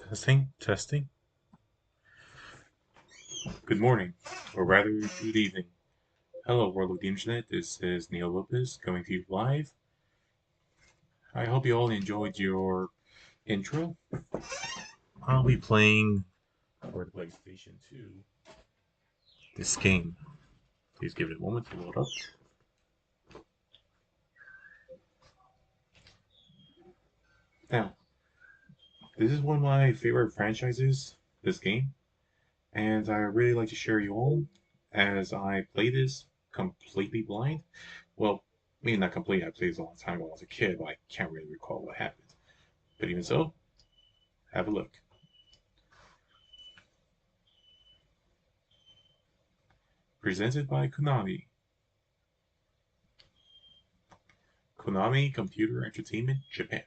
Testing, testing. Good morning, or rather, good evening. Hello, world of the internet. This is NeoLupus coming to you live. I hope you all enjoyed your intro. I'll be playing for the PlayStation 2 this game. Please give it a moment to load up. Now, this is one of my favorite franchises, this game, and I really like to share you all as I play this completely blind. Well, maybe not completely, I played this a long time ago when I was a kid, but I can't really recall what happened. But even so, have a look. Presented by Konami. Konami Computer Entertainment Japan.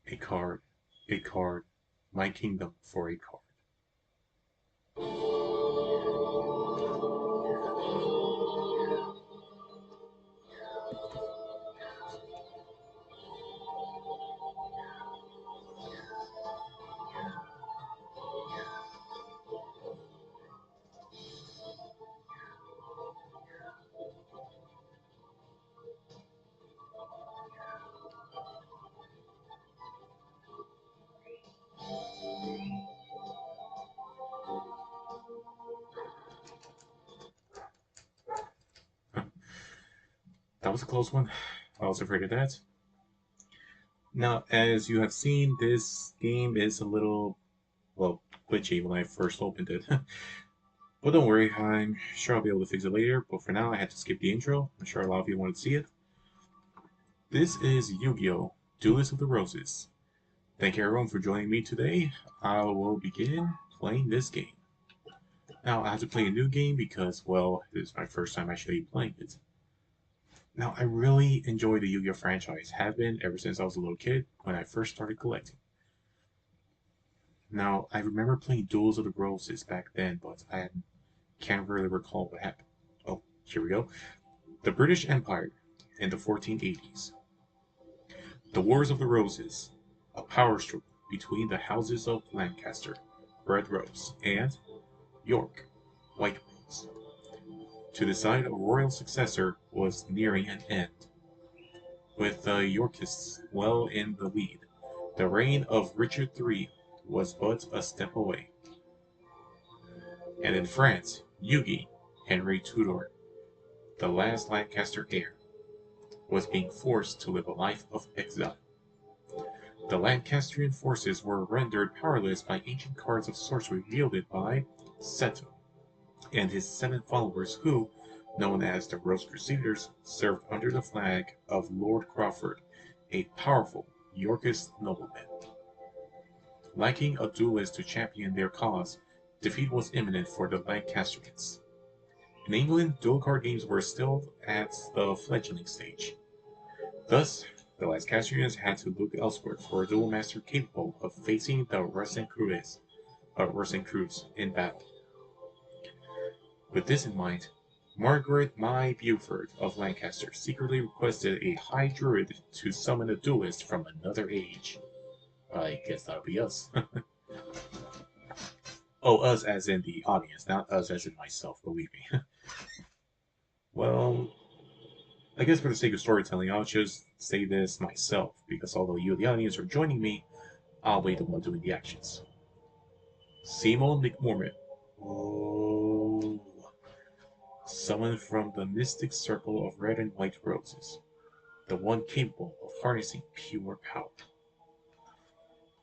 A card, a card, my kingdom for a card. That was a close one. I was afraid of that. Now, as you have seen, this game is a little, well, glitchy when I first opened it. But don't worry, I'm sure I'll be able to fix it later. But for now, I had to skip the intro. I'm sure a lot of you wanted to see it. This is Yu-Gi-Oh! Duelist of the Roses. Thank you everyone for joining me today. I will begin playing this game. Now, I have to play a new game because, well, this is my first time actually playing it. Now, I really enjoy the Yu-Gi-Oh franchise, have been ever since I was a little kid when I first started collecting. Now, I remember playing Duels of the Roses back then, but I can't really recall what happened. Oh, here we go. The British Empire in the 1480s. The Wars of the Roses, a power struggle between the houses of Lancaster, Red Rose, and York, White Rose, to decide a royal successor was nearing an end. With the Yorkists well in the lead, the reign of Richard III was but a step away. And in France, Yugi, Henry Tudor, the last Lancaster heir, was being forced to live a life of exile. The Lancastrian forces were rendered powerless by ancient cards of sorcery wielded by Seto and his 7 followers who, known as the Rose Crusaders, served under the flag of Lord Crawford, a powerful Yorkist nobleman. Lacking a duelist to champion their cause, defeat was imminent for the Lancastrians. In England, dual card games were still at the fledgling stage. Thus, the Lancastrians had to look elsewhere for a duel master capable of facing the Rosencrews in battle. With this in mind, Margaret Mai Beaufort of Lancaster secretly requested a high druid to summon a duelist from another age. I guess that would be us. Oh, us as in the audience, not us as in myself, believe me. Well, I guess for the sake of storytelling, I'll just say this myself, because although you, the audience, are joining me, I'll be the one doing the actions. Simon McMormon. Oh. Summoned from the mystic circle of red and white roses, the one capable of harnessing pure power.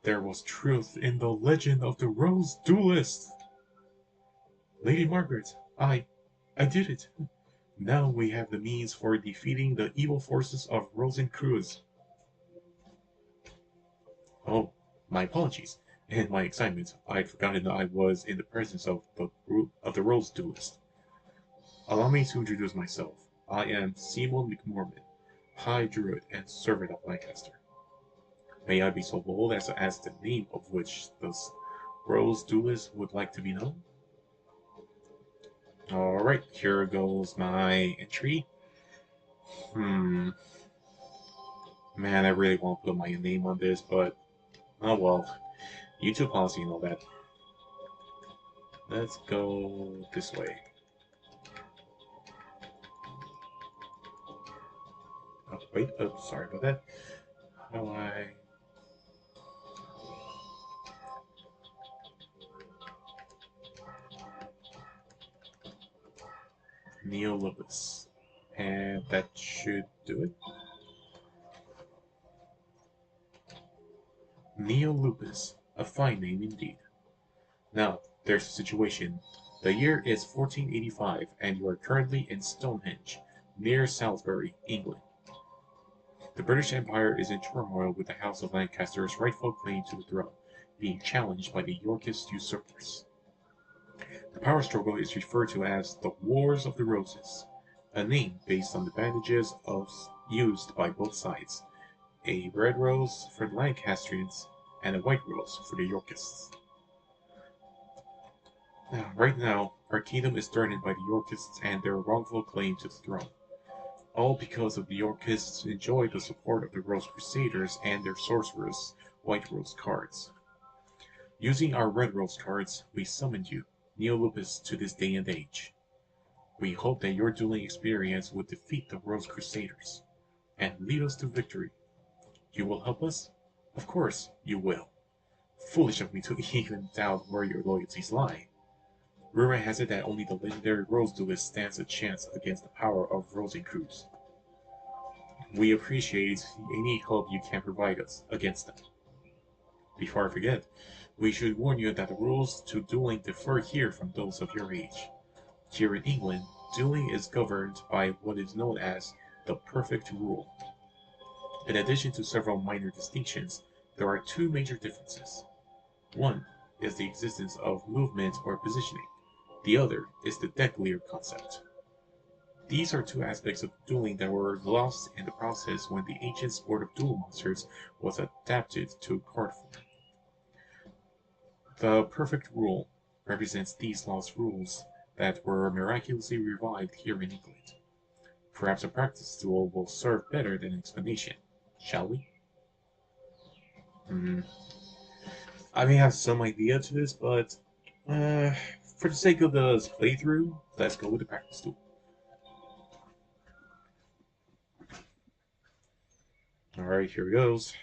There was truth in the legend of the Rose Duelist! Lady Margaret, I did it! Now we have the means for defeating the evil forces of Rosencreuz. Oh, my apologies. In my excitement, I'd forgotten that I was in the presence of the Rose Duelist. Allow me to introduce myself. I am Simon McMormon, High Druid and Servant of Lancaster. May I be so bold as to ask the name of which the Rose Duelist would like to be known? Alright, here goes my entry. Hmm. Man, I really want to put my name on this, but oh well. YouTube policy and all that. Let's go this way. Oh, wait, oh, sorry about that. How do I... NeoLupus. And that should do it. NeoLupus. A fine name indeed. Now, there's the situation. The year is 1485, and you are currently in Stonehenge, near Salisbury, England. The British Empire is in turmoil with the House of Lancaster's rightful claim to the throne, being challenged by the Yorkist usurpers. The power struggle is referred to as the Wars of the Roses, a name based on the bandages used by both sides, a red rose for the Lancastrians and a white rose for the Yorkists. Right now, our kingdom is threatened by the Yorkists and their wrongful claim to the throne. All because of the Yorkists enjoy the support of the Rose Crusaders and their sorcerers, White Rose cards. Using our Red Rose cards, we summoned you, NeoLupus, to this day and age. We hope that your dueling experience will defeat the Rose Crusaders and lead us to victory. You will help us? Of course, you will. Foolish of me to even doubt where your loyalties lie. Rumor has it that only the legendary Rose Duelist stands a chance against the power of Rosencruz. We appreciate any help you can provide us against them. Before I forget, we should warn you that the rules to dueling differ here from those of your age. Here in England, dueling is governed by what is known as the perfect rule. In addition to several minor distinctions, there are two major differences. One is the existence of movement or positioning. The other is the deck clear concept. These are two aspects of dueling that were lost in the process when the ancient sport of duel monsters was adapted to card form. The perfect rule represents these lost rules that were miraculously revived here in England. Perhaps a practice duel will serve better than an explanation, shall we? Hmm. I may have some idea to this, but for the sake of the playthrough, let's go with the practice duel. Alright, here it goes.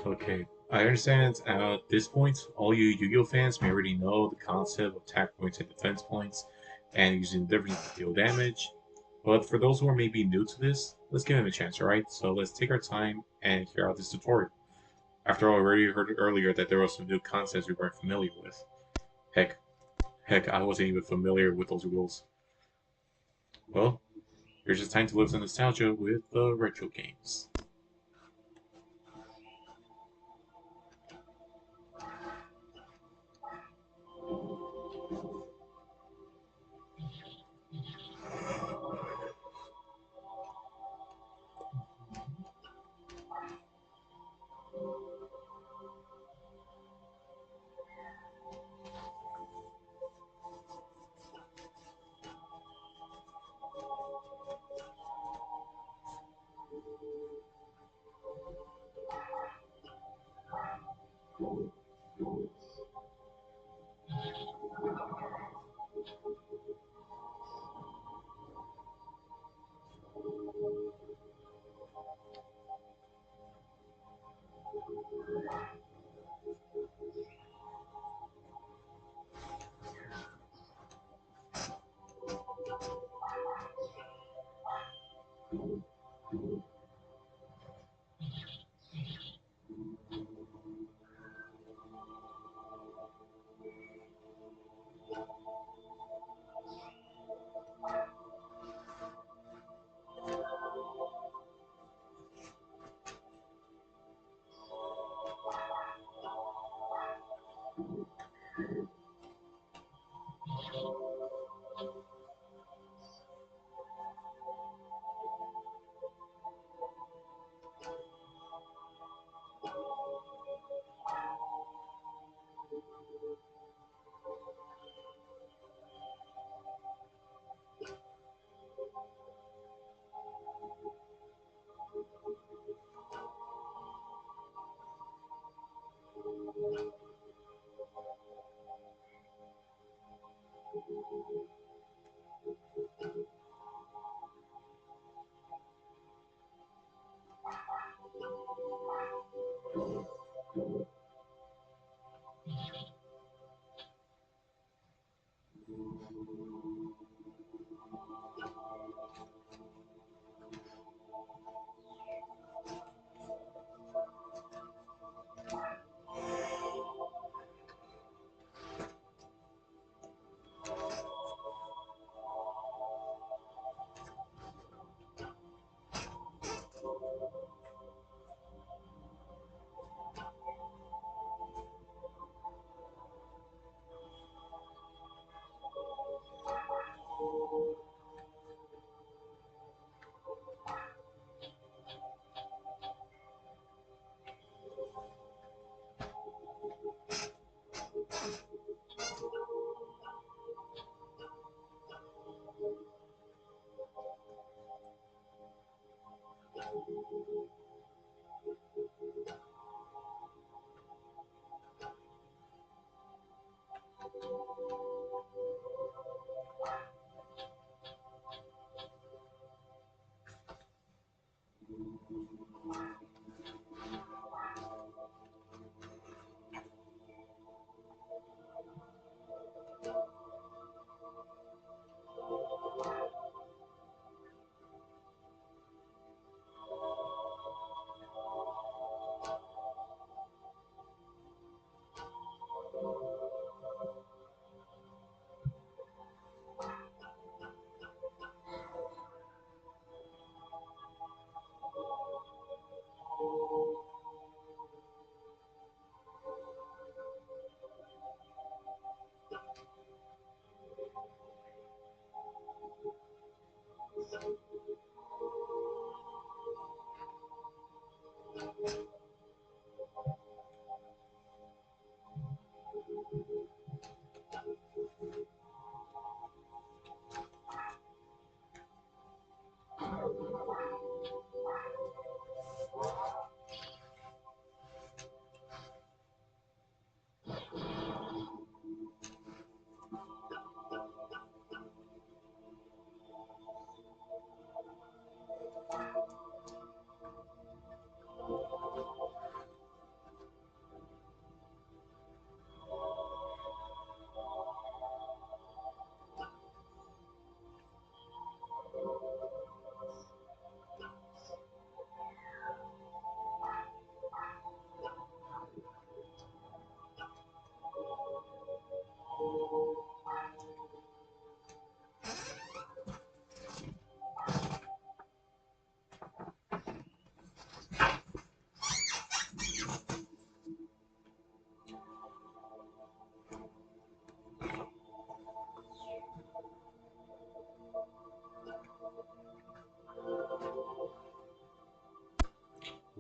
Okay, I understand at this point, all you Yu-Gi-Oh fans may already know the concept of attack points and defense points, and using different to deal damage. But for those who are maybe new to this, let's give them a chance, alright? So let's take our time and hear out this tutorial. After all, I already heard earlier that there were some new concepts we weren't familiar with. Heck, I wasn't even familiar with those rules. Well, here's just time to live some nostalgia with the retro games.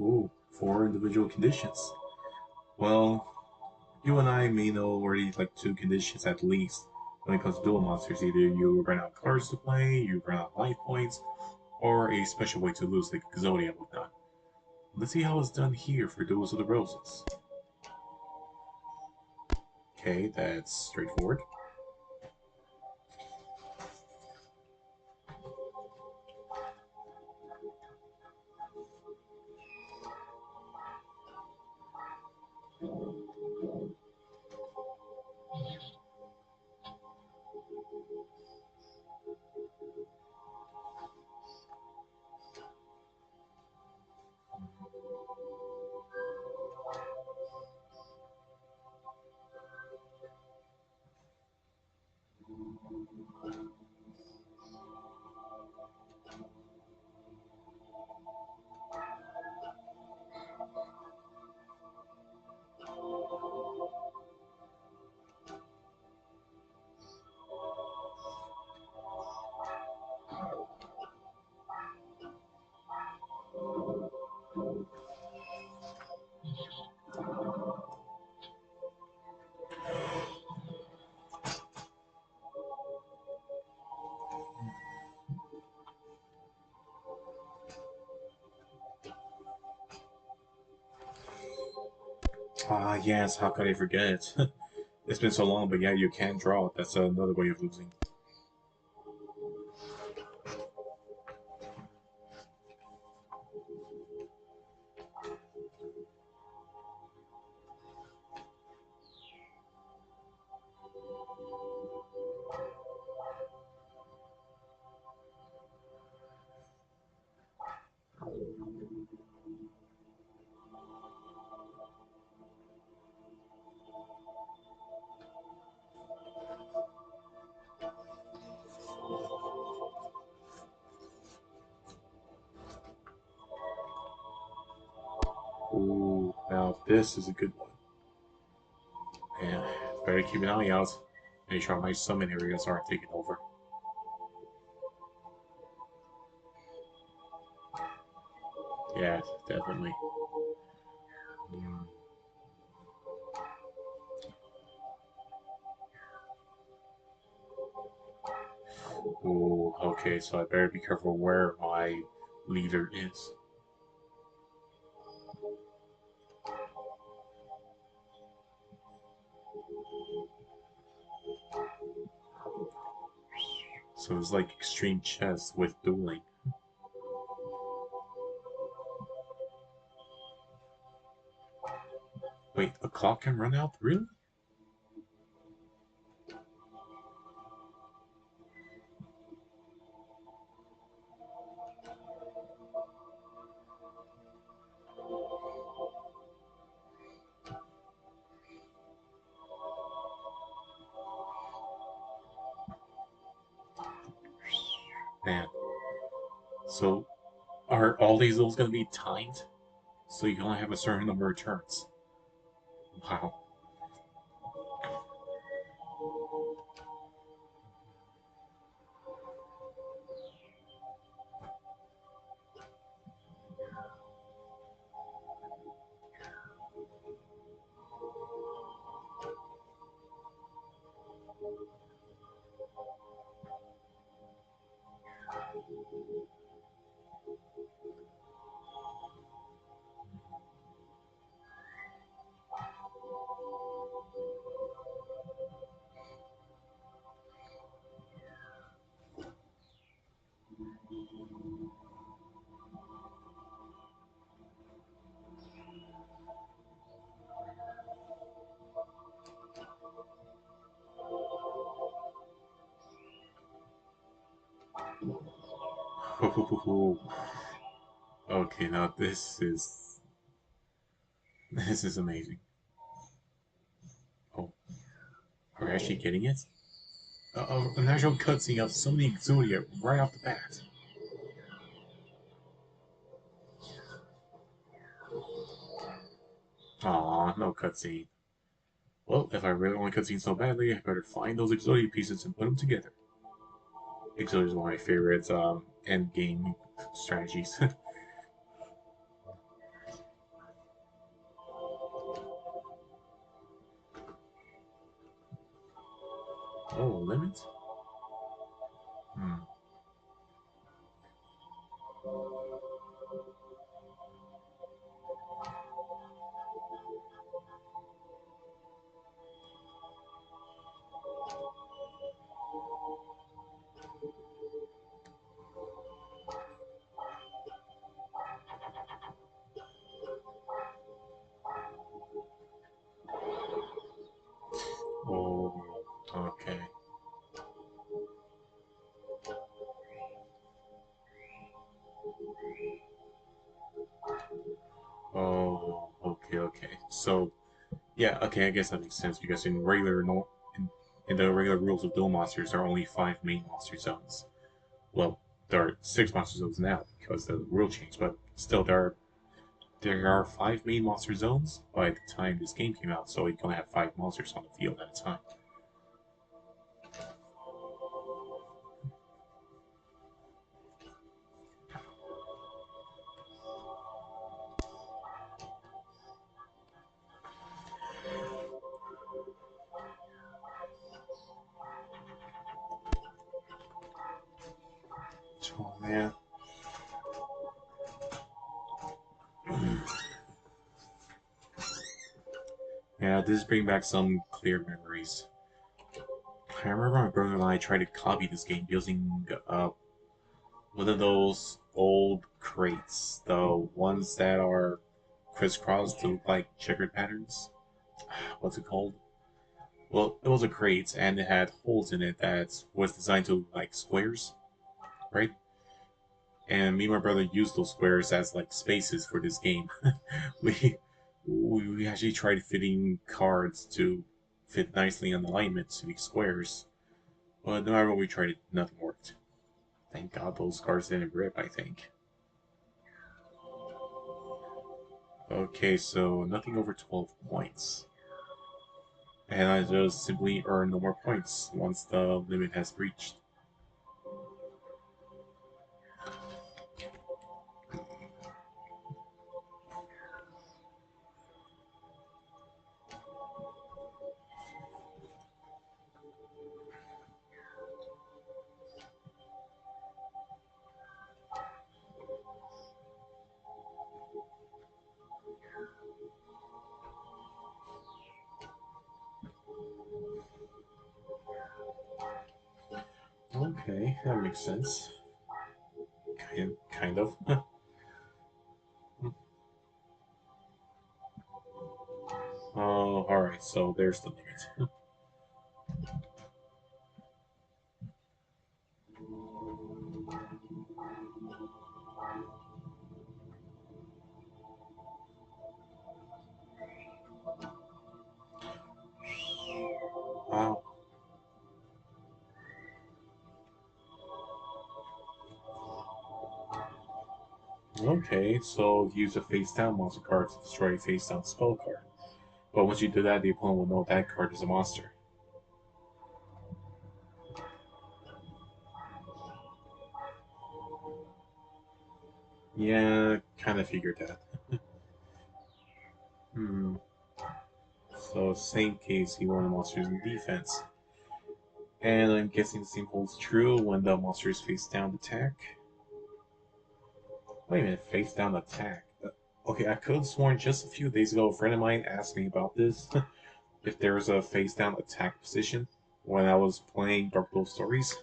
Ooh, 4 individual conditions. Well, you and I may know already like 2 conditions at least when it comes to duel monsters. Either you run out of cards to play, you run out of life points, or a special way to lose like Exodia and whatnot. Let's see how it's done here for Duels of the Roses. Okay, that's straightforward. Ah, yes, how could I forget? It's been so long, but yeah, you can draw. That's another way of losing. Ooh, now this is a good one. And better keep an eye out. Make sure my summon areas aren't taken over. Yeah, definitely. Mm. Ooh, okay, so I better be careful where my leader is. So it's like extreme chess with dueling. Wait, a clock can run out? Really? Man. So are all these duels gonna be timed? So you can only have a certain number of turns. Wow. Okay, now this is amazing. Oh, are we actually getting it? A natural cutscene of Sony Exodia right off the bat. Aw, no cutscene. Well, if I really want a cutscene so badly, I better find those Exodia pieces and put them together. Exodia is one of my favorite end game strategies. Oh, limit? Hmm. Oh, okay. Oh, okay, okay. So, yeah, okay, I guess that makes sense because in the regular rules of Duel Monsters, there are only 5 main monster zones. Well, there are 6 monster zones now because the rule changed, but still, there are 5 main monster zones by the time this game came out, so you can only have 5 monsters on the field at a time. Oh man. Yeah, this brings back some clear memories. I remember my brother and I tried to copy this game using one of those old crates, the ones that are crisscrossed to look like checkered patterns. What's it called? Well, it was a crate and it had holes in it that was designed to look like squares, right? And me and my brother used those squares as like spaces for this game. we we actually tried fitting cards to fit nicely on alignment to be squares, but no matter what we tried, it nothing worked. Thank God those cards didn't rip. I think. Okay, so nothing over 12 points. And I just simply earn no more points once the limit has reached. Okay, that makes sense. Kind of. Oh, alright, so there's the limit. Wow. Okay, so use a face down monster card to destroy a face down spell card. But once you do that, the opponent will know that card is a monster. Yeah, kind of figured that. Hmm. So, same case, you want the monsters in defense. And I'm guessing the same holds true when the monster is face down attack. Wait a minute, face down attack. Okay, I could have sworn just a few days ago a friend of mine asked me about this. If there was a face down attack position when I was playing Dark Duel Stories.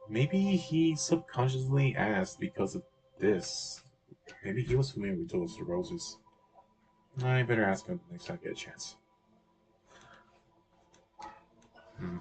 Maybe he subconsciously asked because of this. Maybe he was familiar with Duels of Roses. I better ask him next time I get a chance. Hmm.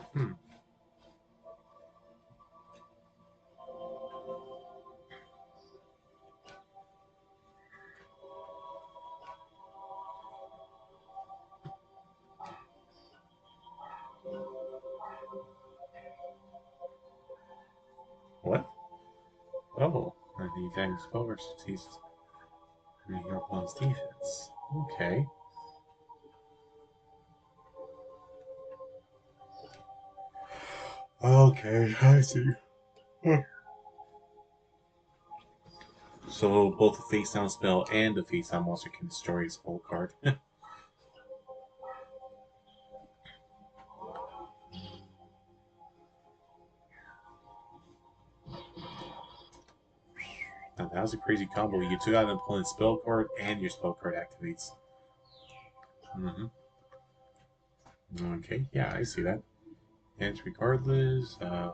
Oh, and the advantage spell versus your opponent's defense. Okay. Okay, I see. So both a face down spell and a face down monster can destroy a spell card. Now that was a crazy combo. You took out an opponent's spell card and your spell card activates. Mm-hmm. Okay, yeah, I see that. And regardless, yeah,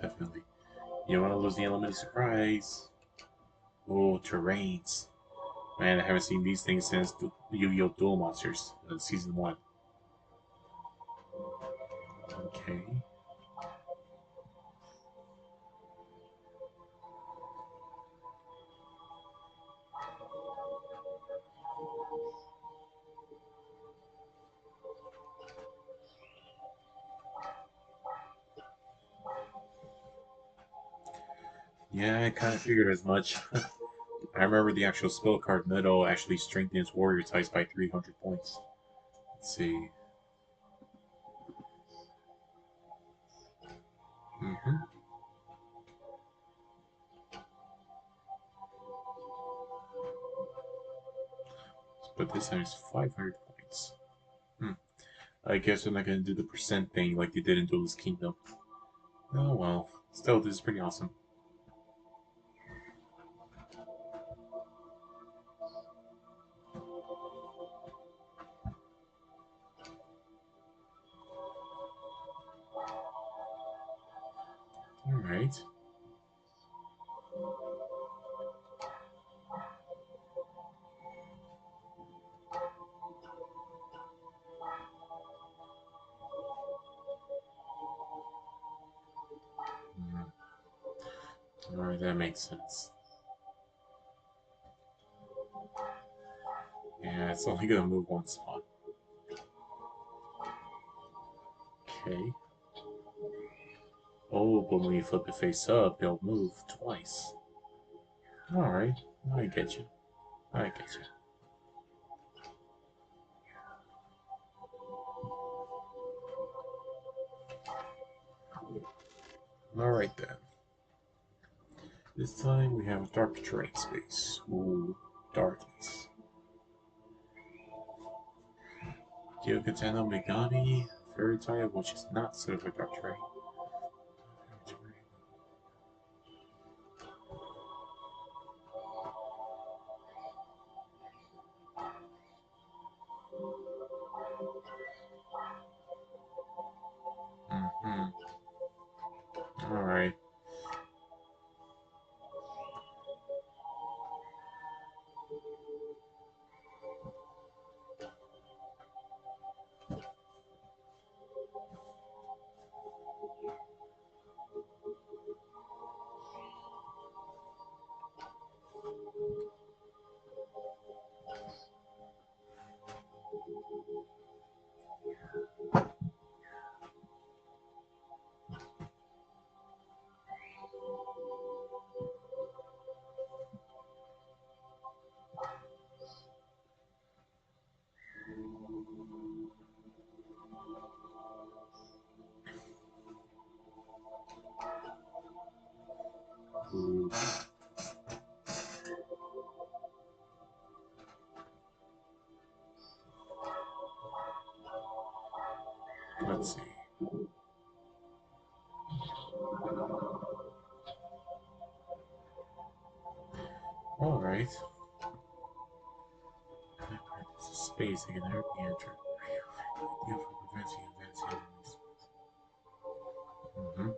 definitely. You don't want to lose the element of surprise. Oh, terrains. Man, I haven't seen these things since the Yu-Gi-Oh Duel Monsters, Season 1. Okay. Yeah, I kind of figured as much. I remember the actual spell card Meadow actually strengthens warrior types by 300 points. Let's see. Mm-hmm. But this time it's 500 points. Hmm. I guess I'm not going to do the percent thing like they did in Duelist Kingdom. Oh well. Still, this is pretty awesome. Alright. Alright, that makes sense. Yeah, it's only going to move one spot. Okay. Oh, but when you flip it face up, it'll move twice. Alright, I get you. I get you. Alright then. This time we have a dark terrain space. Ooh, darkness. Gyokatano Megami, Fairy type, which is not certified dark terrain. Mm-hmm. Alright. Ooh. Let's see. Alright. Space, I can never be entered. You for preventing advancing enemies. Mm-hmm.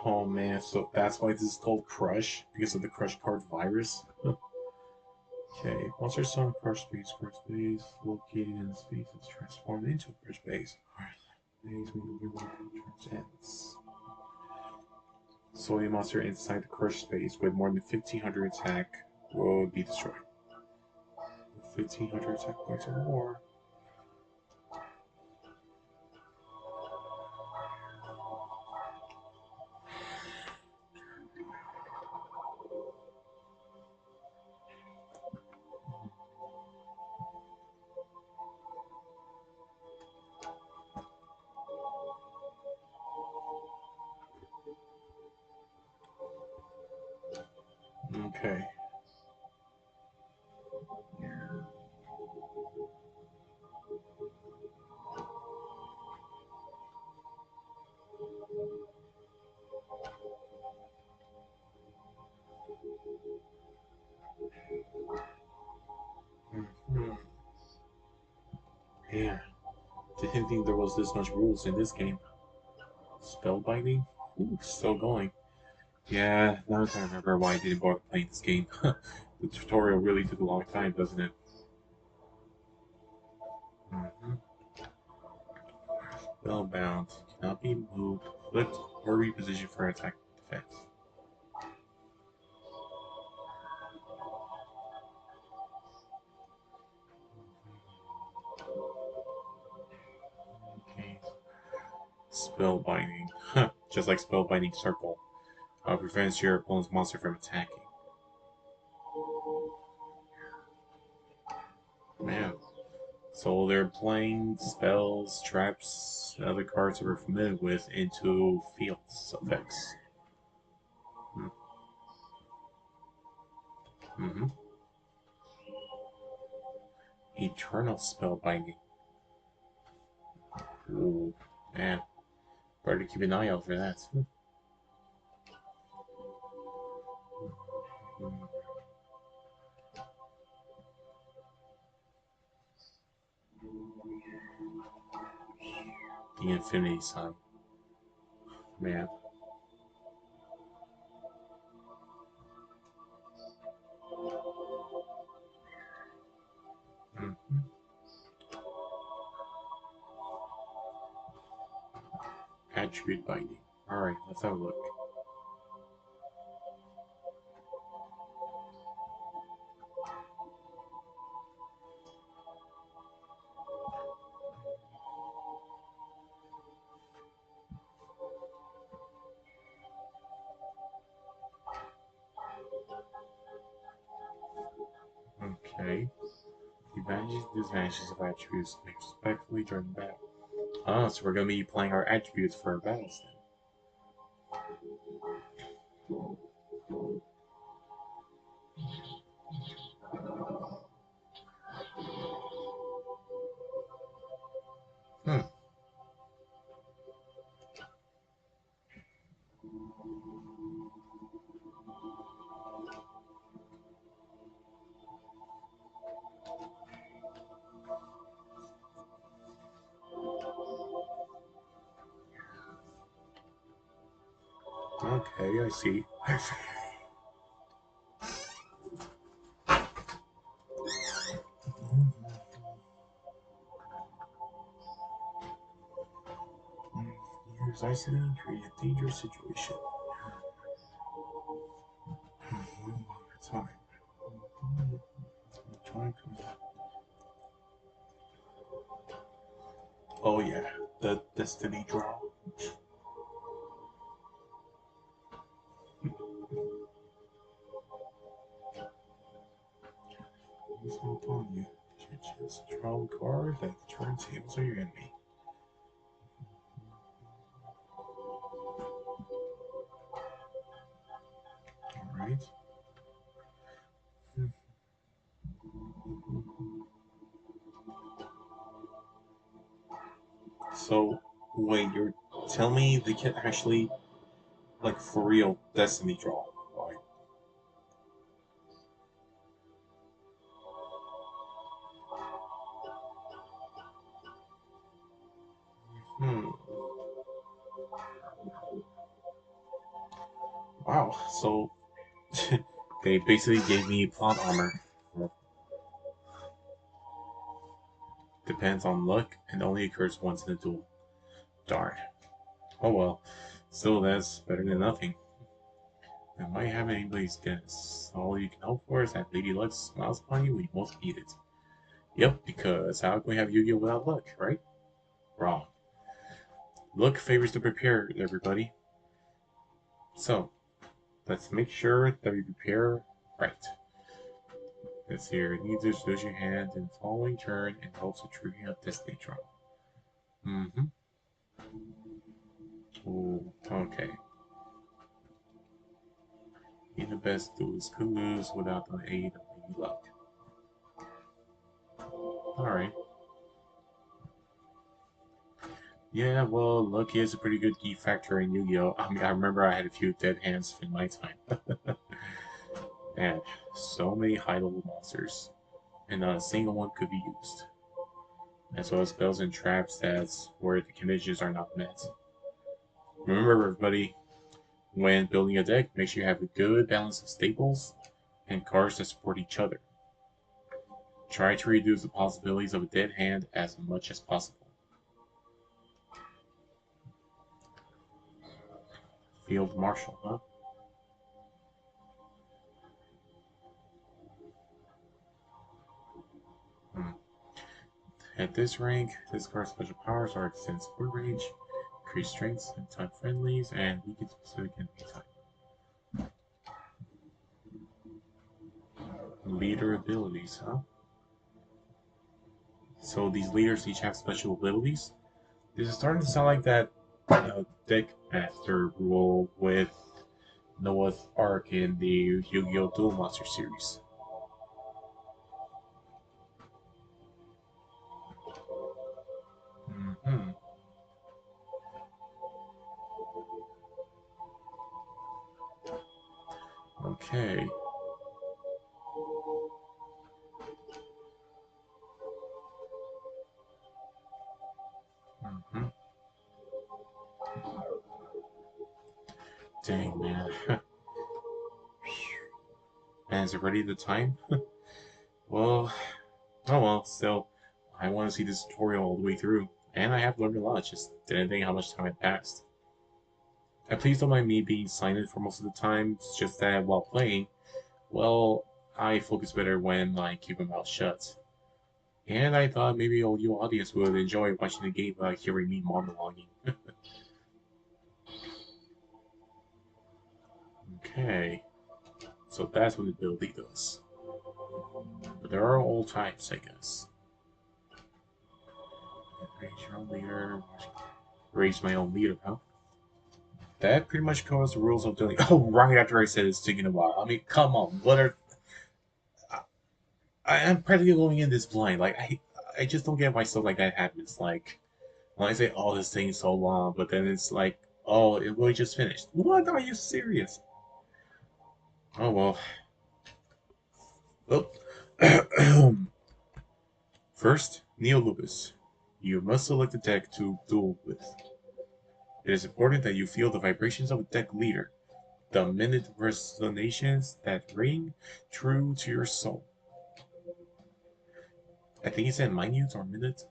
Oh man, so that's why this is called Crush? Because of the Crush card virus? Okay, monster stone crush space, located in the space is transformed into a crush space. Space when the turns ends. So a monster inside the crush space with more than 1500 attack will be destroyed. 1500 attack points or more. Okay. Yeah. Didn't think there was this much rules in this game. Spellbinding? Ooh, still going. Yeah, now I remember why I didn't bother playing this game. The tutorial really took a long time, doesn't it? Spellbound. Cannot be moved, flipped, or repositioned for attack defense. Okay. Spellbinding. Just like Spellbinding Circle. Prevents your opponent's monster from attacking. Man. So they're playing spells, traps, and other cards that we're familiar with into fields effects. Mm-hmm. Eternal Spellbinding. Ooh, man. Better keep an eye out for that. The Infinity Sign. Man. Mm-hmm. Attribute Binding. Alright, let's have a look. Okay. The advantages and disadvantages of attributes respectively during battle. Ah, so we're going to be playing our attributes for our battles then. Okay, I see. Use isolating, create a dangerous situation. Time. Oh yeah, the destiny draw. What's upon you? Chance to draw a card that turns tables on your enemy. Alright. So, wait, you're telling me they can actually, like, for real, destiny draw? Like, hmm. Wow, so they basically gave me plot armor. Depends on luck and only occurs once in a duel. Darn. Oh well. Still, that's better than nothing. It might have anybody's guess. All you can hope for is that Lady Luck smiles upon you when you most need it. Yep, because how can we have Yu-Gi-Oh without luck, right? Wrong. Luck favors the prepared, everybody. So, let's make sure that we prepare right. Let's see here. You need to lose your hand in the following turn in hopes of triggering a destiny draw. Ooh, okay. Even the best duelist could lose without the aid of Lady Luck. Alright. Yeah, well, luck is a pretty good key factor in Yu-Gi-Oh! I mean, I remember I had a few dead hands in my time. And so many high-level monsters, and not a single one could be used. As well as spells and traps that's where the conditions are not met. Remember, everybody, when building a deck, make sure you have a good balance of staples and cards that support each other. Try to reduce the possibilities of a dead hand as much as possible. Field Marshal, huh? At this rank, this card's special powers are extend support range, increase strengths and type friendlies, and weaken specific enemy type. Leader abilities, huh? So these leaders each have special abilities. This is starting to sound like that deck master rule with Noah's Ark in the Yu-Gi-Oh Duel Monster series. Okay. Dang, man. And is it ready the time? Well, oh well, still, I want to see this tutorial all the way through. And I have learned a lot, just didn't think how much time had passed. And please don't mind me being silent for most of the time, it's just that while playing, well, I focus better when I keep my mouth shut. And I thought maybe all you audience would enjoy watching the game without hearing me monologuing. Okay, so that's what the ability does. But there are all types, I guess. Raise your own leader. Raise my own leader, huh? That pretty much covers the rules of doing. Oh, right after I said it's taking a while. I mean, come on, what are? I'm practically going in this blind. Like I just don't get why stuff like that happens. Like when I say, "Oh, this thing's so long," but then it's like, "Oh, it really just finished." What? Are you serious? Oh well. Oh. First, NeoLupus. You must select a deck to duel with. It is important that you feel the vibrations of a deck leader, the minute resonations that ring true to your soul. I think he said minute or minute.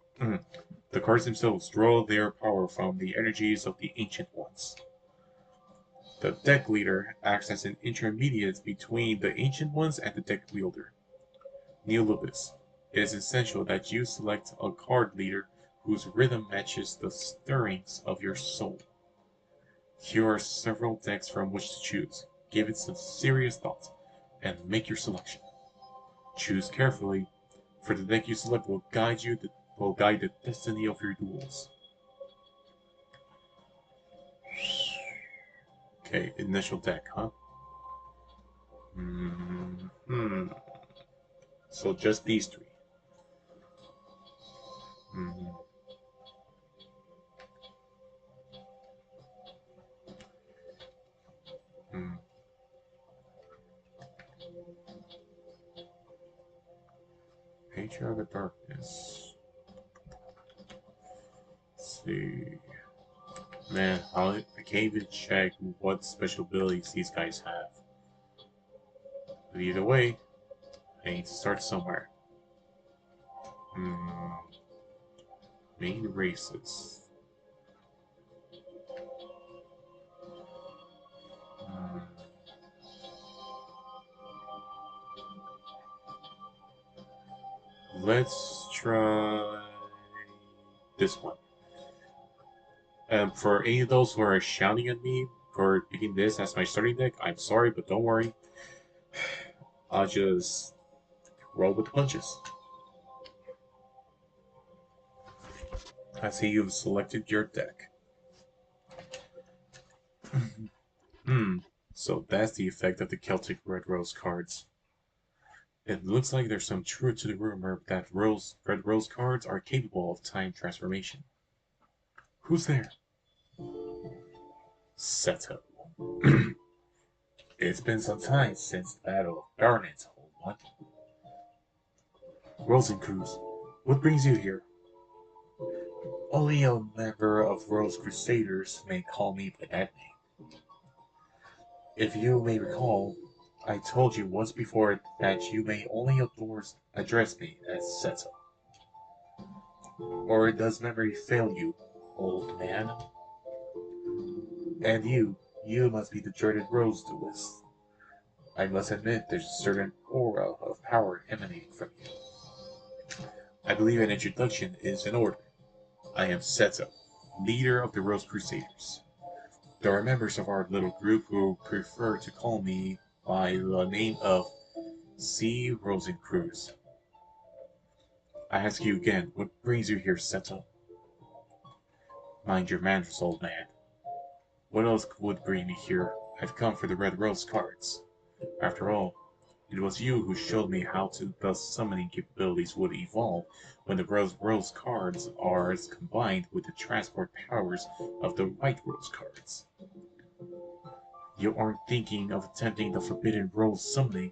The cards themselves draw their power from the energies of the Ancient Ones. The deck leader acts as an intermediate between the Ancient Ones and the deck wielder. NeoLupus. It is essential that you select a card leader whose rhythm matches the stirrings of your soul. Here are several decks from which to choose. Give it some serious thought and make your selection. Choose carefully, for the deck you select will guide the destiny of your duels. Okay, initial deck, huh? So just these three. Patriarch of Darkness. Let's see. Man, I can't even check what special abilities these guys have. But either way, I need to start somewhere. Main races. Let's try this one. For any of those who are shouting at me for picking this as my starting deck, I'm sorry, but don't worry. I'll just roll with the punches. I see you've selected your deck. So that's the effect of the Celtic Red Rose cards. It looks like there's some truth to the rumor that Red Rose cards are capable of time transformation. Who's there? Seto. It's been some time since the Battle of Barnet, old one. Rosencruz, what brings you here? Only a member of Rose Crusaders may call me by that name. If you may recall, I told you once before that you may only address me as Seto. Or does memory fail you, old man? And you must be the dreaded Rose Duelist. I must admit there's a certain aura of power emanating from you. I believe an introduction is in order. I am Seto, leader of the Rose Crusaders. There are members of our little group who prefer to call me by the name of C. Rosencruz. I ask you again, what brings you here, Seto? Mind your manners, old man. What else would bring me here? I've come for the Red Rose cards. After all, it was you who showed me how the summoning capabilities would evolve when the Rose cards are combined with the transport powers of the White Rose cards. You aren't thinking of attempting the forbidden Rose summoning.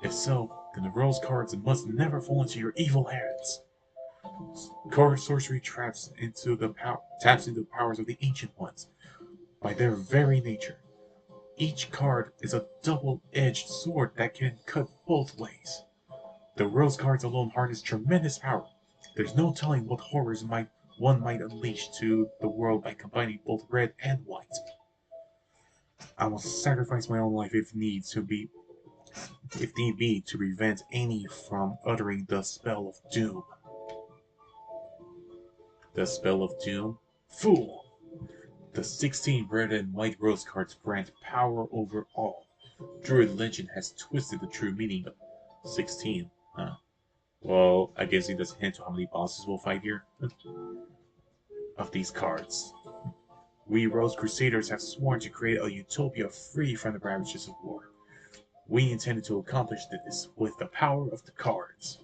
If so, then the Rose cards must never fall into your evil hands. Card sorcery taps into the powers of the Ancient Ones. By their very nature, each card is a double-edged sword that can cut both ways. The Rose cards alone harness tremendous power. There's no telling what horrors one might unleash to the world by combining both red and white. I will sacrifice my own life if need be, to prevent any from uttering the spell of doom. The spell of doom? Fool! The 16 red and white rose cards grant power over all. Druid legend has twisted the true meaning of 16. Huh. Well, I guess it doesn't hint to how many bosses we'll fight here. Of these cards. We Rose Crusaders have sworn to create a utopia free from the ravages of war. We intended to accomplish this with the power of the cards.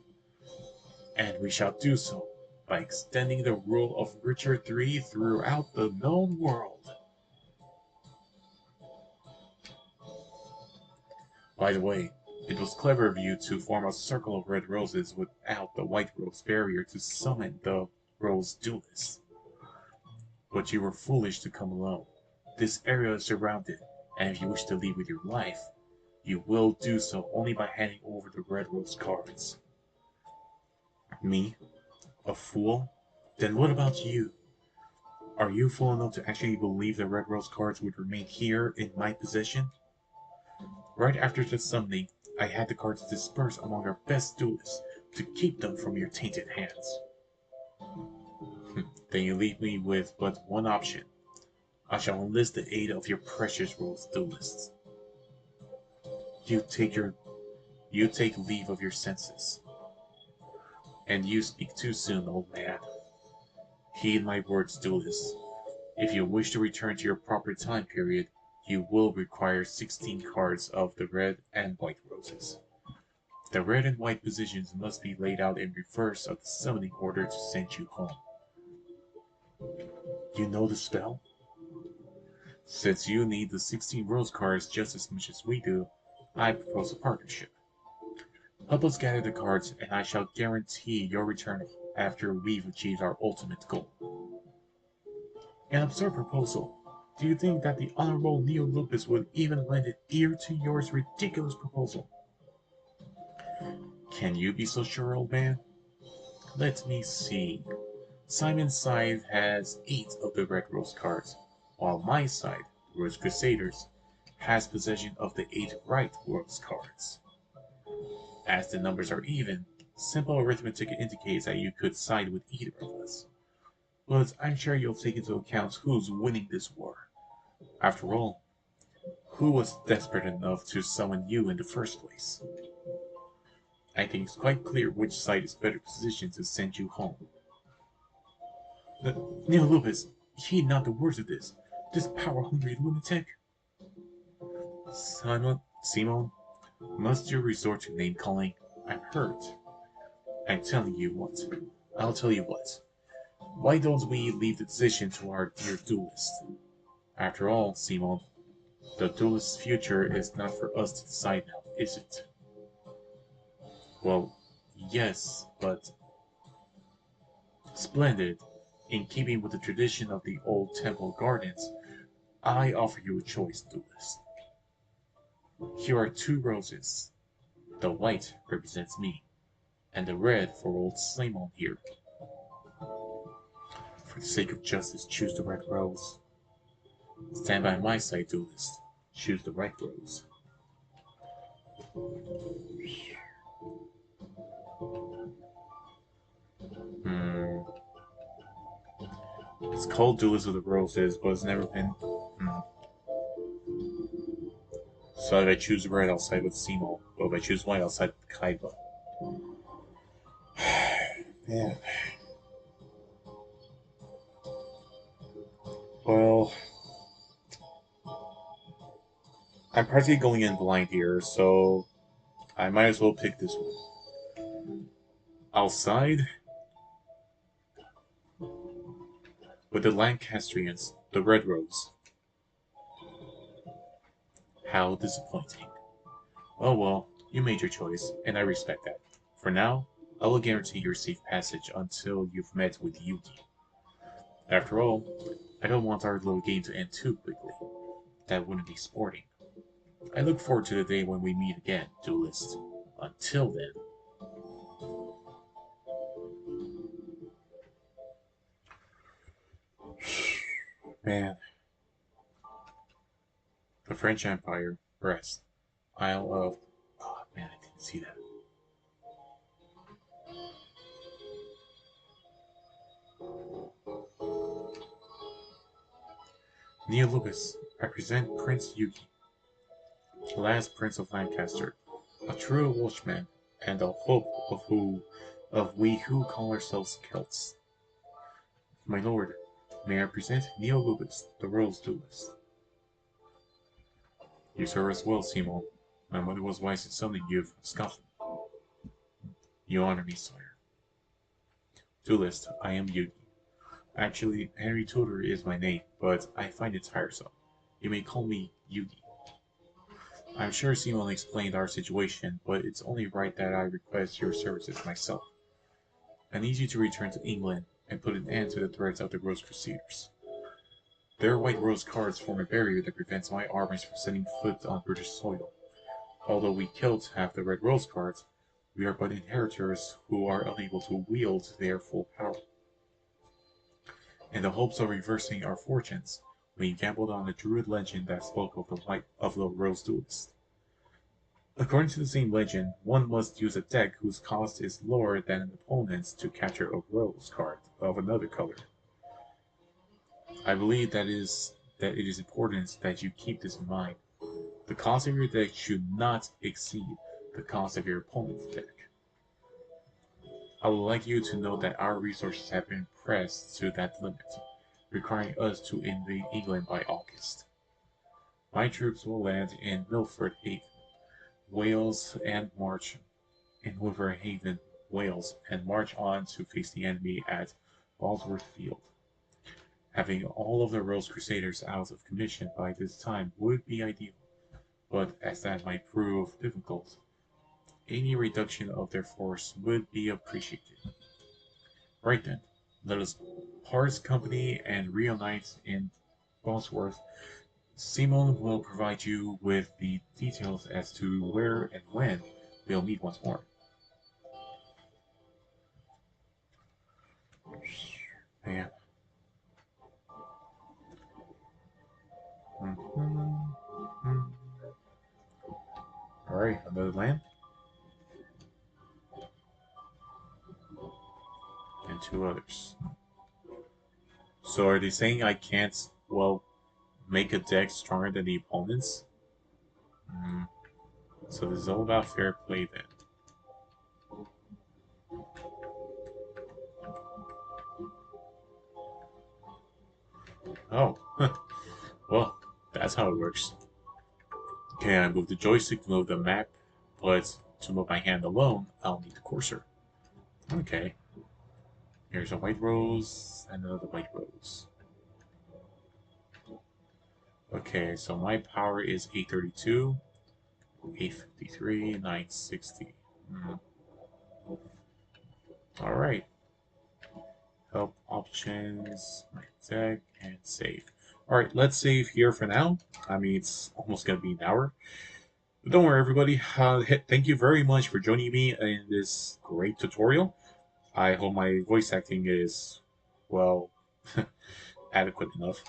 And we shall do so by extending the rule of Richard III throughout the known world. By the way, it was clever of you to form a circle of red roses without the white rose barrier to summon the Rose Duelist. But you were foolish to come alone. This area is surrounded, and if you wish to leave with your life, you will do so only by handing over the red rose cards. Me? A fool? Then what about you? Are you fool enough to actually believe the red rose cards would remain here in my possession? Right after the summoning, I had the cards dispersed among our best duelists to keep them from your tainted hands. Then you leave me with but one option. I shall enlist the aid of your precious Rose Duelists. You take leave of your senses. And you speak too soon, old man. Heed my words, duelists. If you wish to return to your proper time period, you will require 16 cards of the red and white roses. The red and white positions must be laid out in reverse of the summoning order to send you home. You know the spell? Since you need the 16 rose cards just as much as we do, I propose a partnership. Help us gather the cards, and I shall guarantee your return after we've achieved our ultimate goal. An absurd proposal. Do you think that the Honorable NeoLupus would even lend an ear to your ridiculous proposal? Can you be so sure, old man? Let me see. Simon's side has 8 of the red rose cards, while my side, Rose Crusaders, has possession of the 8 right rose cards. As the numbers are even, simple arithmetic indicates that you could side with either of us. But I'm sure you'll take into account who's winning this war. After all, who was desperate enough to summon you in the first place? I think it's quite clear which side is better positioned to send you home. NeoLupus, heed not the words of this power-hungry lunatic. Simon, must you resort to name-calling? I'm hurt. I'm telling you what. I'll tell you what. Why don't we leave the decision to our dear duelist? After all, Simon, the duelist's future is not for us to decide now, is it? Well, yes, but... Splendid. In keeping with the tradition of the old temple gardens, I offer you a choice, duelist. Here are 2 roses. The white represents me, and the red for old Simon here. For the sake of justice, choose the red rose. Stand by my side, duelist. Choose the right rose. It's called Duelist of the Roses, but it's never been... So if I choose red, I'll side with Simo. But if I choose white, I'll side with Kaiba. Man. Well... I'm practically going in blind here, so... I might as well pick this one. I'll side... with the Lancastrians, the Red Rose. How disappointing. Oh well, you made your choice, and I respect that. For now, I will guarantee your safe passage until you've met with Yugi. After all, I don't want our little game to end too quickly. That wouldn't be sporting. I look forward to the day when we meet again, duelist. Until then... Man. The French Empire, Brest, Isle of... Oh man, I didn't see that. NeoLupus, I present Prince Yugi, last Prince of Lancaster, a true Welshman, and the hope of we who call ourselves Celts. My lord, may I present NeoLupus, the Rose Duelist. You serve us well, Simon. My mother was wise in summoning you from Scotland. You honor me, sire. Duelist, I am Yugi. Actually, Henry Tudor is my name, but I find it tiresome. You may call me Yugi. I'm sure Simon explained our situation, but it's only right that I request your services myself. I need you to return to England and put an end to the threats of the Rose Crusaders. Their white rose cards form a barrier that prevents my armies from setting foot on British soil. Although we killed half the red rose cards, we are but inheritors who are unable to wield their full power. In the hopes of reversing our fortunes, we gambled on a druid legend that spoke of the Rose Duelist. According to the same legend, one must use a deck whose cost is lower than an opponent's to capture a rose card of another color. I believe that it is important that you keep this in mind. The cost of your deck should not exceed the cost of your opponent's deck. I would like you to know that our resources have been pressed to that limit, requiring us to invade England by August. My troops will land in Milford Haven, Wales, and march in Wolverhampton, Wales, and march on to face the enemy at Bosworth Field. Having all of the Rose Crusaders out of commission by this time would be ideal, but as that might prove difficult, any reduction of their force would be appreciated. Right then, let us part company and reunite in Bosworth. Simon will provide you with the details as to where and when we'll meet once more. Yeah. Mm-hmm. Alright, another land. And two others. So are they saying I can't, well, make a deck stronger than the opponent's? Mm. So this is all about fair play then. Oh, well, that's how it works. Okay, I move the joystick to move the map, but to move my hand alone, I'll need the cursor. Okay. Here's a white rose, and another white rose. Okay, so my power is 832, 853, 960. Alright. Help options, my deck, and save. Alright, let's save here for now. I mean, it's almost gonna be an hour. But don't worry, everybody. Thank you very much for joining me in this great tutorial. I hope my voice acting is, well, adequate enough.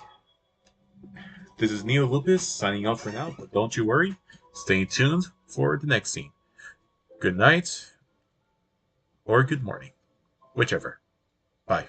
This is NeoLupus signing off for now, but don't you worry. Stay tuned for the next scene. Good night, or good morning, whichever. Bye.